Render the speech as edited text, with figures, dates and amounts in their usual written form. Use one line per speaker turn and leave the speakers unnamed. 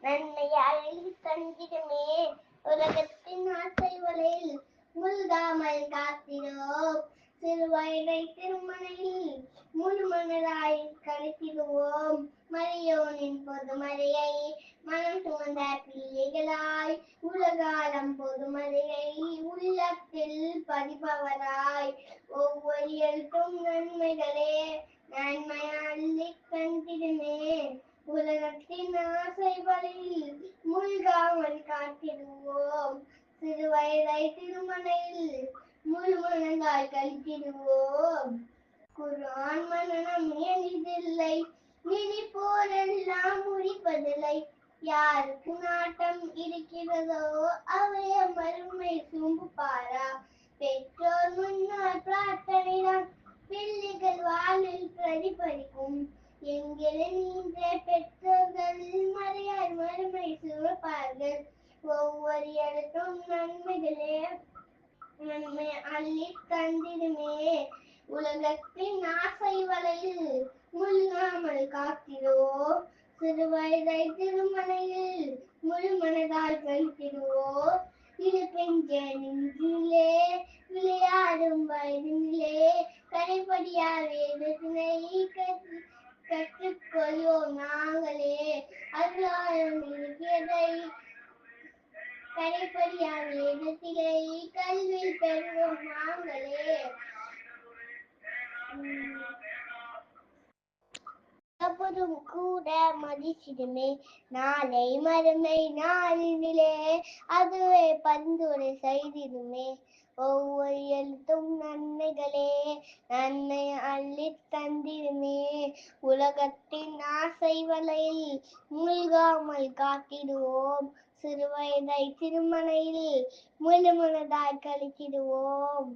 நன்மையால் தந்திடுமே. உலகத்தின் ஆசை வலையில் முழுகாமல் காத்திடுவோம். சிறுவயதை திருமணையில் முழு மனதாய் கழித்திடுவோம். மரியோனின் பொதுமறையை மனம் சுமந்த பிள்ளைகளாய் உலகாலம் பொதுமறையை உள்ளத்தில் பதிப்பவராய் ஒவ்வொரு எழுத்தும் நன்மைகளே நன்மையால் தந்திடுமே. உலகத்தின் ஆசை வலையில் மூழ்காமல் காத்திடுவோம். சிறுவயதை திருமணையில் முழு மனதாய் கழித்திடுவோம். குர்ஆன் மனனம் எளிதில்லை, நினைப்போரெல்லாம் முடிப்பதில்லை. யாருக்கு நாட்டம் இருக்கிறதோ அவைய மறுமை சும்புப்பாரா. பெற்றோர் முன்னால் பிரார்த்தனைதான் பிள்ளைகள் வாழ்வில் பிரதிபலிக்கும். என்கிற பெற்றோர்கள் மறையார் மறுமை சுமப்பார்கள். ஒவ்வொரு இடத்தும் நன்மைகளே நன்மை அள்ளி தந்திடுமே. உலகத்தின் ஆசை வலையில் முழுகாமல் காத்திடுவோம். சிறுவயதை திருமணையில் முழு மனதால் கழித்திடுவோம். இது பெஞ்ச நெஞ்சிலே விளையாடும் வயதினிலே கரைப்படியார் வேதத்தினை கற்றுக்கொள்வோம் நாங்களே. அல்லாஹ்வின் இருக்கிறதை கரைப்படியார் வேதத்திலே கல்வி பெறுவோம் நாங்களே. எப்போதும் கூட மதிச்சிடுமே. நாளை மறுமை நாளினிலே அதுவே பரிந்துரை செய்திடுமே. ஒவ்வொரு எழுத்தும் நன்மைகளே நன்மை அள்ளி தந்திடுமே. உலகத்தின் ஆசை வலையில் மூழ்காமல் காத்திடுவோம். சிறுவயதை திருமணையில் முழு மனதாய் கழித்திடுவோம்.